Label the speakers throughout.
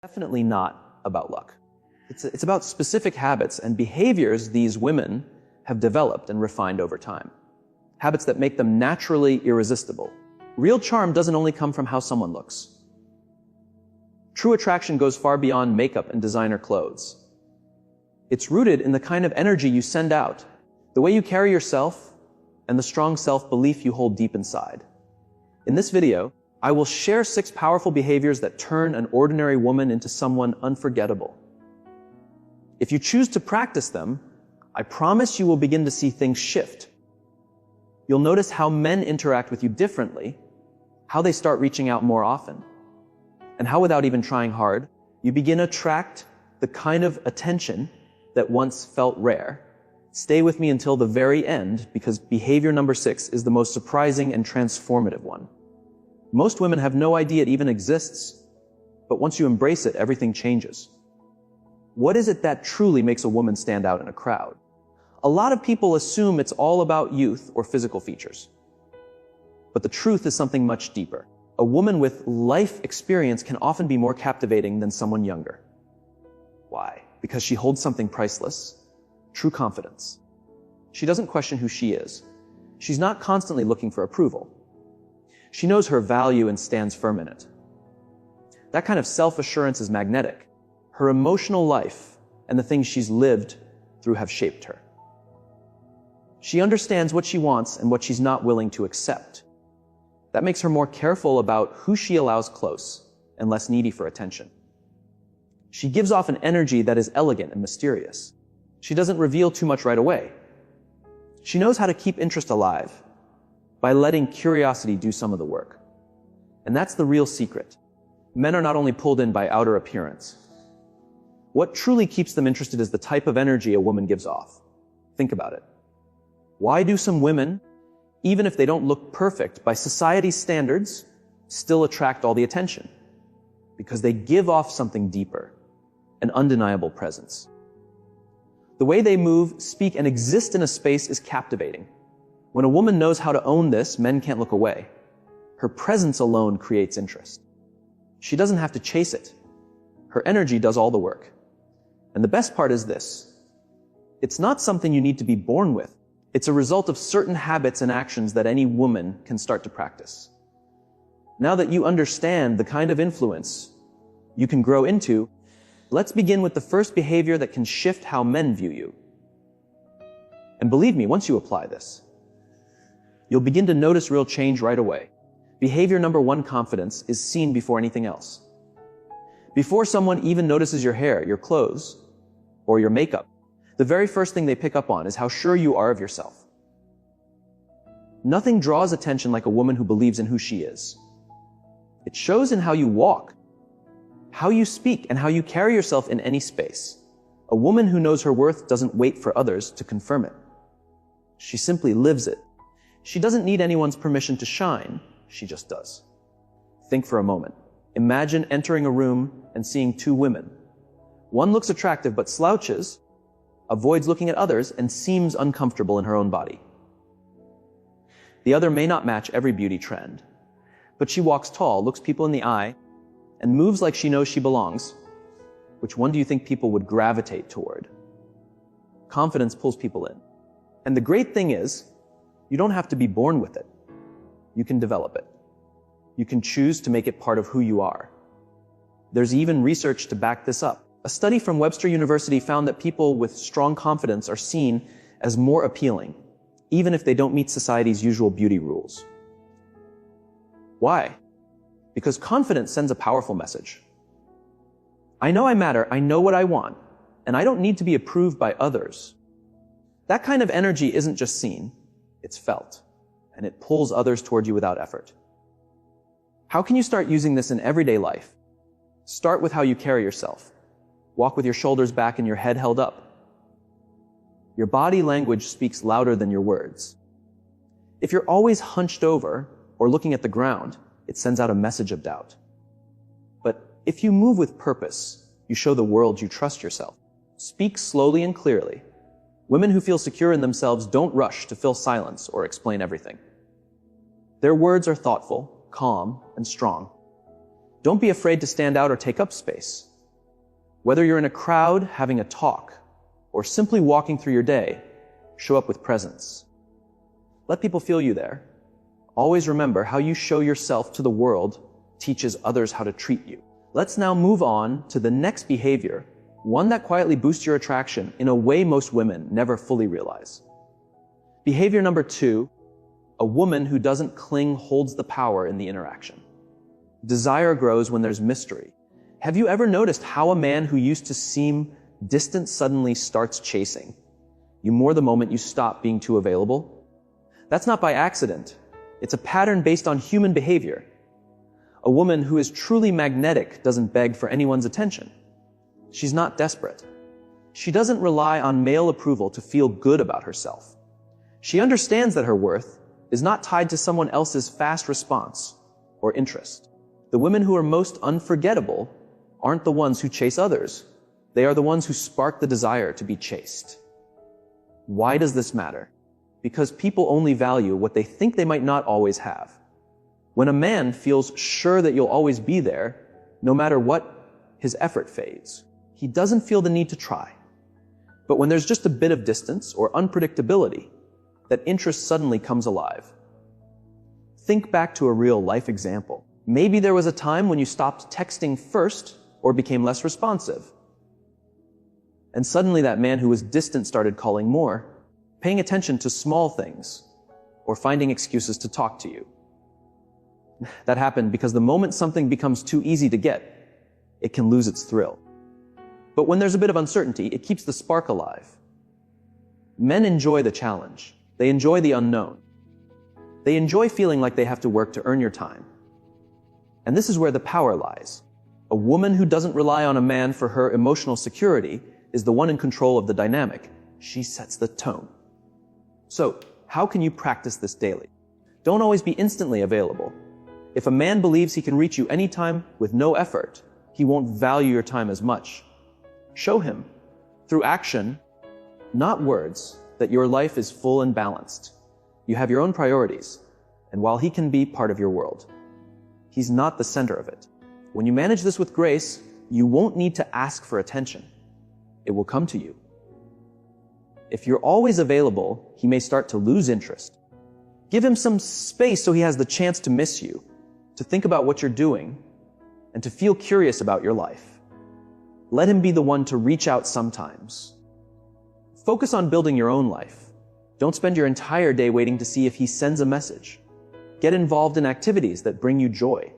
Speaker 1: Definitely not about luck. It's about specific habits and behaviors these women have developed and refined over time. Habits that make them naturally irresistible. Real charm doesn't only come from how someone looks. True attraction goes far beyond makeup and designer clothes. It's rooted in the kind of energy you send out, the way you carry yourself, and the strong self-belief you hold deep inside. In this video, I will share 6 powerful behaviors that turn an ordinary woman into someone unforgettable. If you choose to practice them, I promise you will begin to see things shift. You'll notice how men interact with you differently, how they start reaching out more often, and how without even trying hard, you begin to attract the kind of attention that once felt rare. Stay with me until the very end, because behavior number 6 is the most surprising and transformative one. Most women have no idea it even exists, but once you embrace it, everything changes. What is it that truly makes a woman stand out in a crowd? A lot of people assume it's all about youth or physical features. But the truth is something much deeper. A woman with life experience can often be more captivating than someone younger. Why? Because she holds something priceless, true confidence. She doesn't question who she is. She's not constantly looking for approval. She knows her value and stands firm in it. That kind of self-assurance is magnetic. Her emotional life and the things she's lived through have shaped her. She understands what she wants and what she's not willing to accept. That makes her more careful about who she allows close and less needy for attention. She gives off an energy that is elegant and mysterious. She doesn't reveal too much right away. She knows how to keep interest alive by letting curiosity do some of the work. And that's the real secret. Men are not only pulled in by outer appearance. What truly keeps them interested is the type of energy a woman gives off. Think about it. Why do some women, even if they don't look perfect by society's standards, still attract all the attention? Because they give off something deeper, an undeniable presence. The way they move, speak, and exist in a space is captivating. When a woman knows how to own this, men can't look away. Her presence alone creates interest. She doesn't have to chase it. Her energy does all the work. And the best part is this. It's not something you need to be born with. It's a result of certain habits and actions that any woman can start to practice. Now that you understand the kind of influence you can grow into, let's begin with the first behavior that can shift how men view you. And believe me, once you apply this, you'll begin to notice real change right away. Behavior number 1, confidence, is seen before anything else. Before someone even notices your hair, your clothes, or your makeup, the very first thing they pick up on is how sure you are of yourself. Nothing draws attention like a woman who believes in who she is. It shows in how you walk, how you speak, and how you carry yourself in any space. A woman who knows her worth doesn't wait for others to confirm it. She simply lives it. She doesn't need anyone's permission to shine, she just does. Think for a moment. Imagine entering a room and seeing 2 women. One looks attractive but slouches, avoids looking at others, and seems uncomfortable in her own body. The other may not match every beauty trend, but she walks tall, looks people in the eye, and moves like she knows she belongs. Which one do you think people would gravitate toward? Confidence pulls people in. And the great thing is, you don't have to be born with it. You can develop it. You can choose to make it part of who you are. There's even research to back this up. A study from Webster University found that people with strong confidence are seen as more appealing, even if they don't meet society's usual beauty rules. Why? Because confidence sends a powerful message. I know I matter, I know what I want, and I don't need to be approved by others. That kind of energy isn't just seen, it's felt, and it pulls others toward you without effort. How can you start using this in everyday life? Start with how you carry yourself. Walk with your shoulders back and your head held up. Your body language speaks louder than your words. If you're always hunched over or looking at the ground, it sends out a message of doubt. But if you move with purpose, you show the world you trust yourself. Speak slowly and clearly. Women who feel secure in themselves don't rush to fill silence or explain everything. Their words are thoughtful, calm, and strong. Don't be afraid to stand out or take up space. Whether you're in a crowd having a talk or simply walking through your day, show up with presence. Let people feel you there. Always remember, how you show yourself to the world teaches others how to treat you. Let's now move on to the next behavior, one that quietly boosts your attraction in a way most women never fully realize. Behavior number 2, a woman who doesn't cling holds the power in the interaction. Desire grows when there's mystery. Have you ever noticed how a man who used to seem distant suddenly starts chasing you more the moment you stop being too available? That's not by accident. It's a pattern based on human behavior. A woman who is truly magnetic doesn't beg for anyone's attention. She's not desperate. She doesn't rely on male approval to feel good about herself. She understands that her worth is not tied to someone else's fast response or interest. The women who are most unforgettable aren't the ones who chase others. They are the ones who spark the desire to be chased. Why does this matter? Because people only value what they think they might not always have. When a man feels sure that you'll always be there, no matter what, his effort fades. He doesn't feel the need to try. But when there's just a bit of distance or unpredictability, that interest suddenly comes alive. Think back to a real life example. Maybe there was a time when you stopped texting first or became less responsive. And suddenly that man who was distant started calling more, paying attention to small things, or finding excuses to talk to you. That happened because the moment something becomes too easy to get, it can lose its thrill. But when there's a bit of uncertainty, it keeps the spark alive. Men enjoy the challenge. They enjoy the unknown. They enjoy feeling like they have to work to earn your time. And this is where the power lies. A woman who doesn't rely on a man for her emotional security is the one in control of the dynamic. She sets the tone. So, how can you practice this daily? Don't always be instantly available. If a man believes he can reach you anytime with no effort, he won't value your time as much. Show him, through action, not words, that your life is full and balanced. You have your own priorities, and while he can be part of your world, he's not the center of it. When you manage this with grace, you won't need to ask for attention. It will come to you. If you're always available, he may start to lose interest. Give him some space so he has the chance to miss you, to think about what you're doing, and to feel curious about your life. Let him be the one to reach out sometimes. Focus on building your own life. Don't spend your entire day waiting to see if he sends a message. Get involved in activities that bring you joy.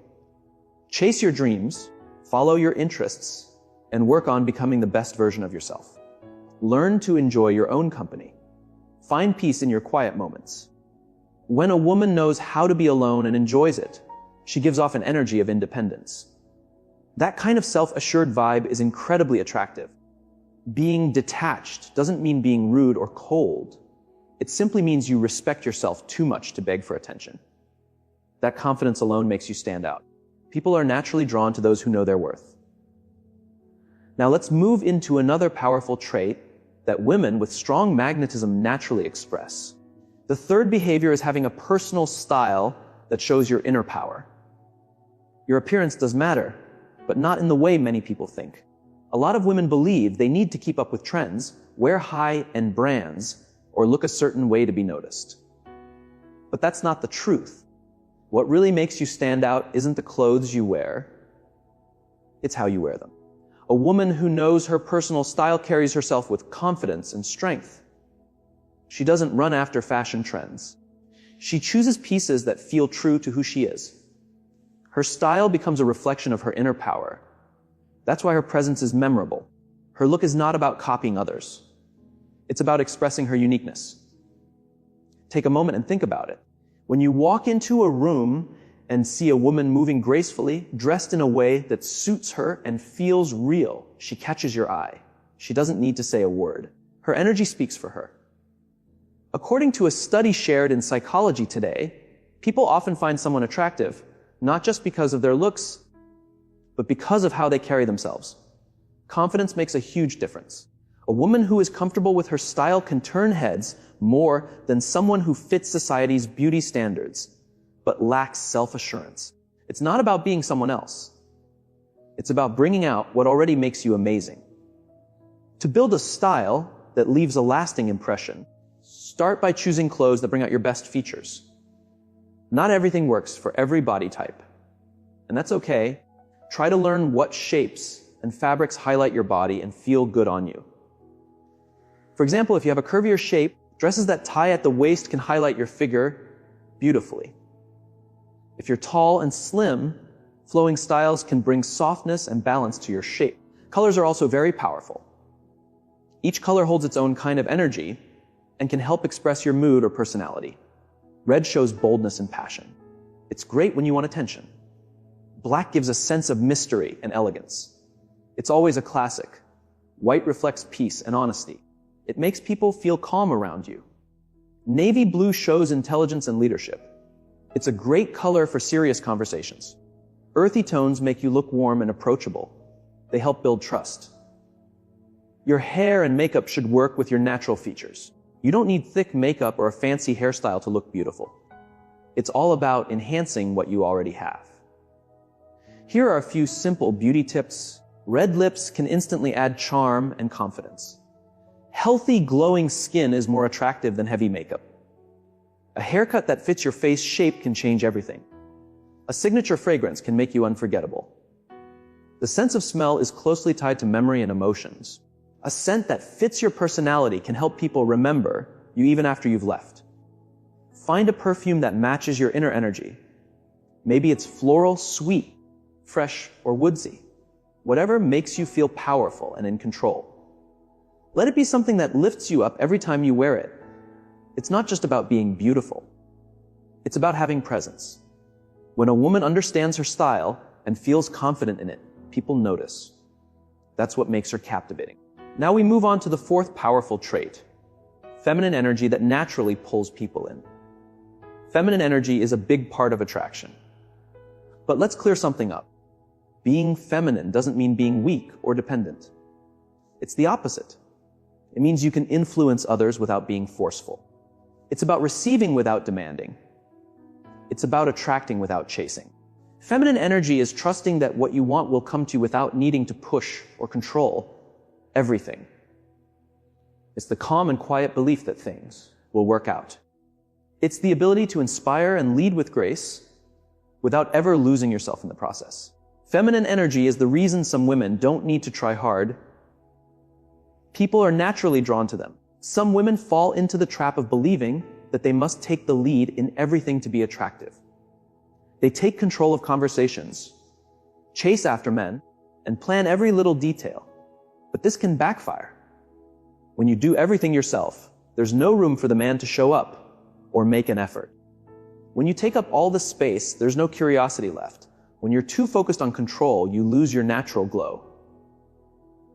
Speaker 1: Chase your dreams, follow your interests, and work on becoming the best version of yourself. Learn to enjoy your own company. Find peace in your quiet moments. When a woman knows how to be alone and enjoys it, she gives off an energy of independence. That kind of self-assured vibe is incredibly attractive. Being detached doesn't mean being rude or cold. It simply means you respect yourself too much to beg for attention. That confidence alone makes you stand out. People are naturally drawn to those who know their worth. Now let's move into another powerful trait that women with strong magnetism naturally express. The third behavior is having a personal style that shows your inner power. Your appearance does matter, but not in the way many people think. A lot of women believe they need to keep up with trends, wear high-end brands, or look a certain way to be noticed. But that's not the truth. What really makes you stand out isn't the clothes you wear, it's how you wear them. A woman who knows her personal style carries herself with confidence and strength. She doesn't run after fashion trends. She chooses pieces that feel true to who she is. Her style becomes a reflection of her inner power. That's why her presence is memorable. Her look is not about copying others. It's about expressing her uniqueness. Take a moment and think about it. When you walk into a room and see a woman moving gracefully, dressed in a way that suits her and feels real, she catches your eye. She doesn't need to say a word. Her energy speaks for her. According to a study shared in Psychology Today, people often find someone attractive, not just because of their looks, but because of how they carry themselves. Confidence makes a huge difference. A woman who is comfortable with her style can turn heads more than someone who fits society's beauty standards, but lacks self-assurance. It's not about being someone else. It's about bringing out what already makes you amazing. To build a style that leaves a lasting impression, start by choosing clothes that bring out your best features. Not everything works for every body type, and that's okay. Try to learn what shapes and fabrics highlight your body and feel good on you. For example, if you have a curvier shape, dresses that tie at the waist can highlight your figure beautifully. If you're tall and slim, flowing styles can bring softness and balance to your shape. Colors are also very powerful. Each color holds its own kind of energy and can help express your mood or personality. Red shows boldness and passion. It's great when you want attention. Black gives a sense of mystery and elegance. It's always a classic. White reflects peace and honesty. It makes people feel calm around you. Navy blue shows intelligence and leadership. It's a great color for serious conversations. Earthy tones make you look warm and approachable. They help build trust. Your hair and makeup should work with your natural features. You don't need thick makeup or a fancy hairstyle to look beautiful. It's all about enhancing what you already have. Here are a few simple beauty tips. Red lips can instantly add charm and confidence. Healthy, glowing skin is more attractive than heavy makeup. A haircut that fits your face shape can change everything. A signature fragrance can make you unforgettable. The sense of smell is closely tied to memory and emotions. A scent that fits your personality can help people remember you even after you've left. Find a perfume that matches your inner energy. Maybe it's floral, sweet, fresh, or woodsy. Whatever makes you feel powerful and in control. Let it be something that lifts you up every time you wear it. It's not just about being beautiful. It's about having presence. When a woman understands her style and feels confident in it, people notice. That's what makes her captivating. Now we move on to the fourth powerful trait, feminine energy that naturally pulls people in. Feminine energy is a big part of attraction. But let's clear something up. Being feminine doesn't mean being weak or dependent. It's the opposite. It means you can influence others without being forceful. It's about receiving without demanding. It's about attracting without chasing. Feminine energy is trusting that what you want will come to you without needing to push or control everything. It's the calm and quiet belief that things will work out. It's the ability to inspire and lead with grace without ever losing yourself in the process. Feminine energy is the reason some women don't need to try hard. People are naturally drawn to them. Some women fall into the trap of believing that they must take the lead in everything to be attractive. They take control of conversations, chase after men, and plan every little detail. But this can backfire. When you do everything yourself, there's no room for the man to show up or make an effort. When you take up all the space, there's no curiosity left. When you're too focused on control, you lose your natural glow.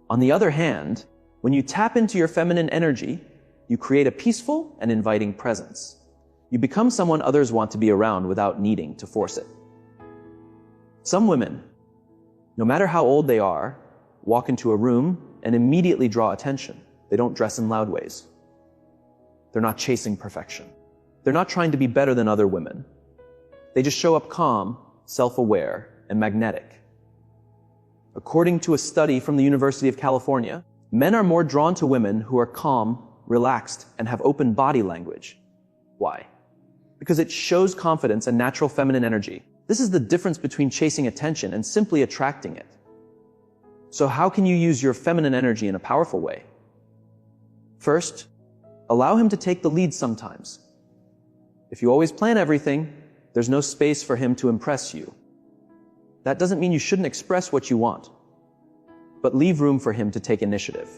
Speaker 1: On the other hand, when you tap into your feminine energy, you create a peaceful and inviting presence. You become someone others want to be around without needing to force it. Some women, no matter how old they are, walk into a room and immediately draw attention. They don't dress in loud ways. They're not chasing perfection. They're not trying to be better than other women. They just show up calm, self-aware, and magnetic. According to a study from the University of California, men are more drawn to women who are calm, relaxed, and have open body language. Why? Because it shows confidence and natural feminine energy. This is the difference between chasing attention and simply attracting it. So how can you use your feminine energy in a powerful way? First, allow him to take the lead sometimes. If you always plan everything, there's no space for him to impress you. That doesn't mean you shouldn't express what you want, but leave room for him to take initiative.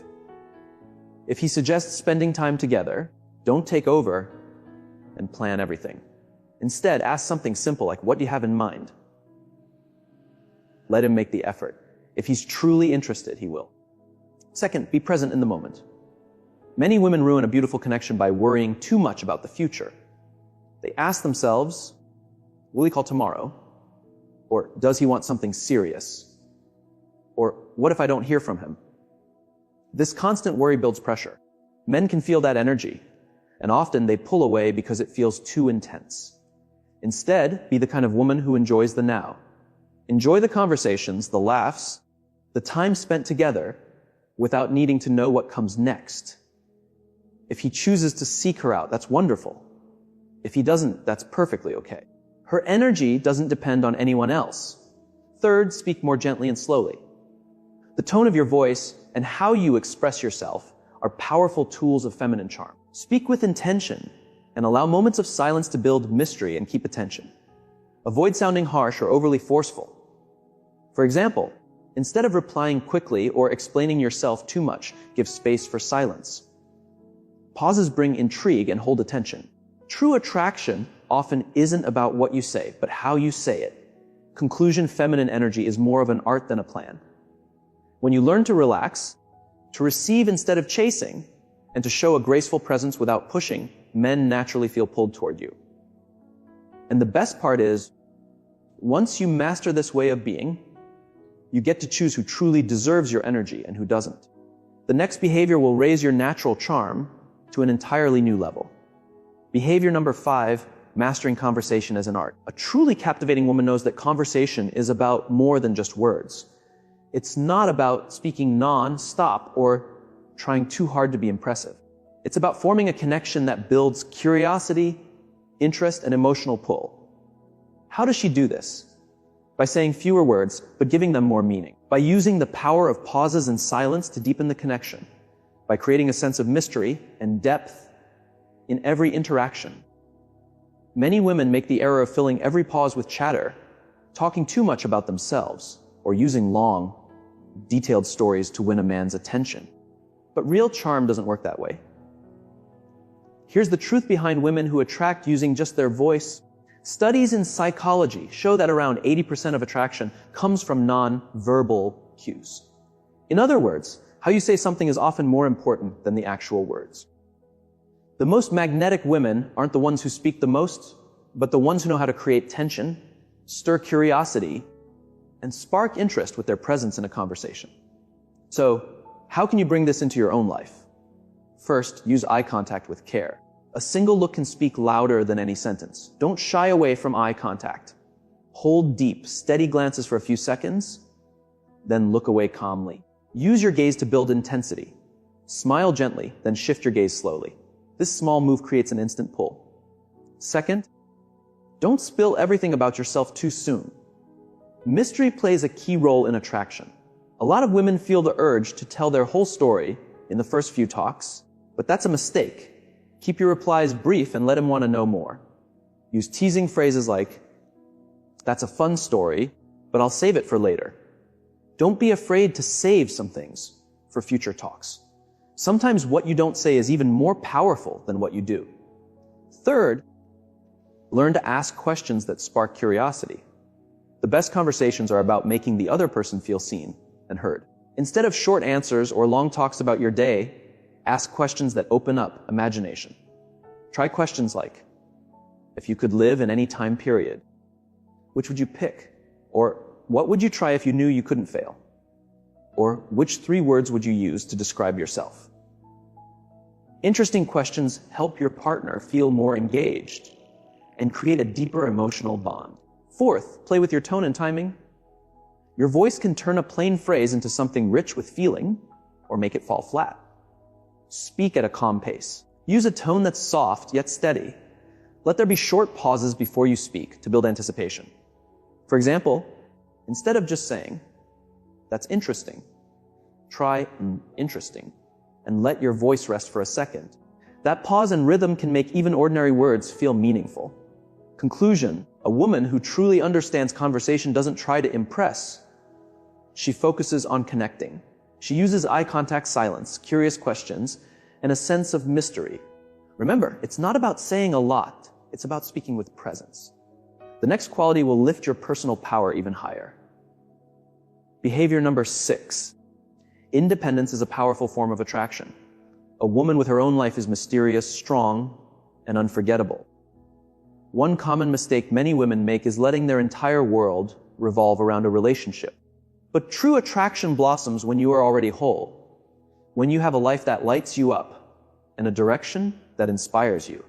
Speaker 1: If he suggests spending time together, don't take over and plan everything. Instead, ask something simple like, what do you have in mind? Let him make the effort. If he's truly interested, he will. Second, be present in the moment. Many women ruin a beautiful connection by worrying too much about the future. They ask themselves, will he call tomorrow? Or does he want something serious? Or what if I don't hear from him? This constant worry builds pressure. Men can feel that energy, and often they pull away because it feels too intense. Instead, be the kind of woman who enjoys the now. Enjoy the conversations, the laughs, the time spent together without needing to know what comes next. If he chooses to seek her out, that's wonderful. If he doesn't, that's perfectly okay. Her energy doesn't depend on anyone else. Third, speak more gently and slowly. The tone of your voice and how you express yourself are powerful tools of feminine charm. Speak with intention and allow moments of silence to build mystery and keep attention. Avoid sounding harsh or overly forceful. For example, instead of replying quickly or explaining yourself too much, give space for silence. Pauses bring intrigue and hold attention. True attraction often isn't about what you say, but how you say it. Conclusion: feminine energy is more of an art than a plan. When you learn to relax, to receive instead of chasing, and to show a graceful presence without pushing, men naturally feel pulled toward you. And the best part is, once you master this way of being, you get to choose who truly deserves your energy and who doesn't. The next behavior will raise your natural charm to an entirely new level. Behavior number 5, mastering conversation as an art. A truly captivating woman knows that conversation is about more than just words. It's not about speaking non-stop or trying too hard to be impressive. It's about forming a connection that builds curiosity, interest, and emotional pull. How does she do this? By saying fewer words, but giving them more meaning. By using the power of pauses and silence to deepen the connection. By creating a sense of mystery and depth in every interaction. Many women make the error of filling every pause with chatter, talking too much about themselves, or using long, detailed stories to win a man's attention. But real charm doesn't work that way. Here's the truth behind women who attract using just their voice. Studies in psychology show that around 80% of attraction comes from non-verbal cues. In other words, how you say something is often more important than the actual words. The most magnetic women aren't the ones who speak the most, but the ones who know how to create tension, stir curiosity, and spark interest with their presence in a conversation. So, how can you bring this into your own life? First, use eye contact with care. A single look can speak louder than any sentence. Don't shy away from eye contact. Hold deep, steady glances for a few seconds, then look away calmly. Use your gaze to build intensity. Smile gently, then shift your gaze slowly. This small move creates an instant pull. Second, don't spill everything about yourself too soon. Mystery plays a key role in attraction. A lot of women feel the urge to tell their whole story in the first few talks, but that's a mistake. Keep your replies brief and let him want to know more. Use teasing phrases like, "That's a fun story, but I'll save it for later." Don't be afraid to save some things for future talks. Sometimes what you don't say is even more powerful than what you do. Third, learn to ask questions that spark curiosity. The best conversations are about making the other person feel seen and heard. Instead of short answers or long talks about your day, ask questions that open up imagination. Try questions like, if you could live in any time period, which would you pick? Or what would you try if you knew you couldn't fail? Or which 3 words would you use to describe yourself? Interesting questions help your partner feel more engaged and create a deeper emotional bond. Fourth, play with your tone and timing. Your voice can turn a plain phrase into something rich with feeling or make it fall flat. Speak at a calm pace. Use a tone that's soft yet steady. Let there be short pauses before you speak to build anticipation. For example, instead of just saying, "That's interesting," try "interesting," and let your voice rest for a second. That pause and rhythm can make even ordinary words feel meaningful. Conclusion: a woman who truly understands conversation doesn't try to impress. She focuses on connecting. She uses eye contact, silence, curious questions, and a sense of mystery. Remember, it's not about saying a lot, it's about speaking with presence. The next quality will lift your personal power even higher. Behavior number 6. Independence is a powerful form of attraction. A woman with her own life is mysterious, strong, and unforgettable. One common mistake many women make is letting their entire world revolve around a relationship. But true attraction blossoms when you are already whole, when you have a life that lights you up, and a direction that inspires you.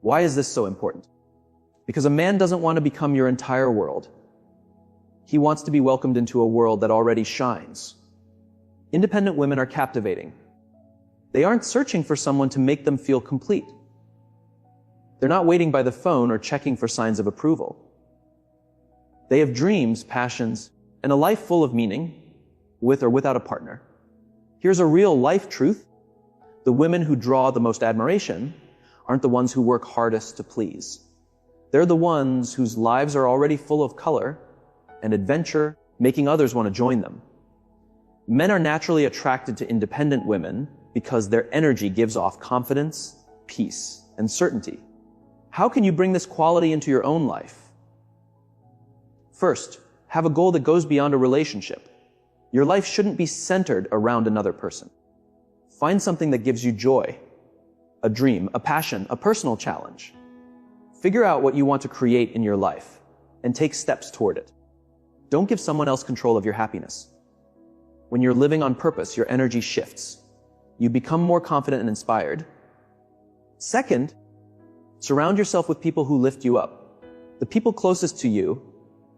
Speaker 1: Why is this so important? Because a man doesn't want to become your entire world. He wants to be welcomed into a world that already shines. Independent women are captivating. They aren't searching for someone to make them feel complete. They're not waiting by the phone or checking for signs of approval. They have dreams, passions, and a life full of meaning, with or without a partner. Here's a real life truth. The women who draw the most admiration aren't the ones who work hardest to please. They're the ones whose lives are already full of color and adventure, making others want to join them. Men are naturally attracted to independent women because their energy gives off confidence, peace, and certainty. How can you bring this quality into your own life? First, have a goal that goes beyond a relationship. Your life shouldn't be centered around another person. Find something that gives you joy, a dream, a passion, a personal challenge. Figure out what you want to create in your life and take steps toward it. Don't give someone else control of your happiness. When you're living on purpose, your energy shifts. You become more confident and inspired. Second, surround yourself with people who lift you up. The people closest to you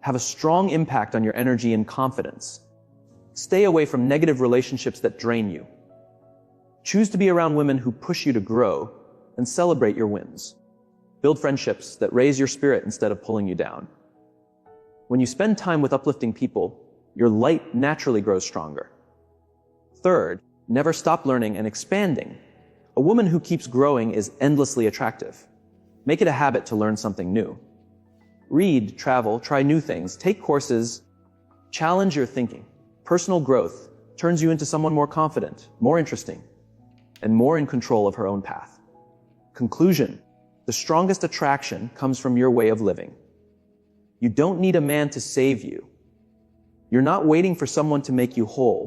Speaker 1: have a strong impact on your energy and confidence. Stay away from negative relationships that drain you. Choose to be around women who push you to grow and celebrate your wins. Build friendships that raise your spirit instead of pulling you down. When you spend time with uplifting people, your light naturally grows stronger. Third, never stop learning and expanding. A woman who keeps growing is endlessly attractive. Make it a habit to learn something new. Read, travel, try new things, take courses, challenge your thinking. Personal growth turns you into someone more confident, more interesting, and more in control of her own path. Conclusion: the strongest attraction comes from your way of living. You don't need a man to save you. You're not waiting for someone to make you whole.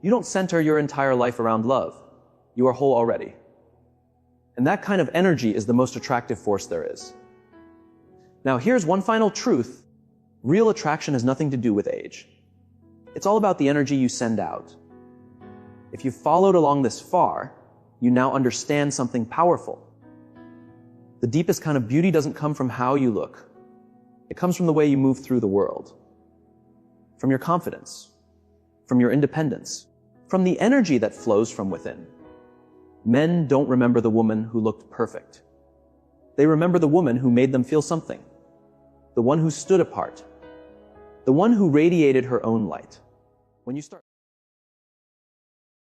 Speaker 1: You don't center your entire life around love. You are whole already. And that kind of energy is the most attractive force there is. Now, here's one final truth. Real attraction has nothing to do with age. It's all about the energy you send out. If you've followed along this far, you now understand something powerful. The deepest kind of beauty doesn't come from how you look. It comes from the way you move through the world. From your confidence. From your independence. From the energy that flows from within. Men don't remember the woman who looked perfect. They remember the woman who made them feel something. The one who stood apart. The one who radiated her own light. When you start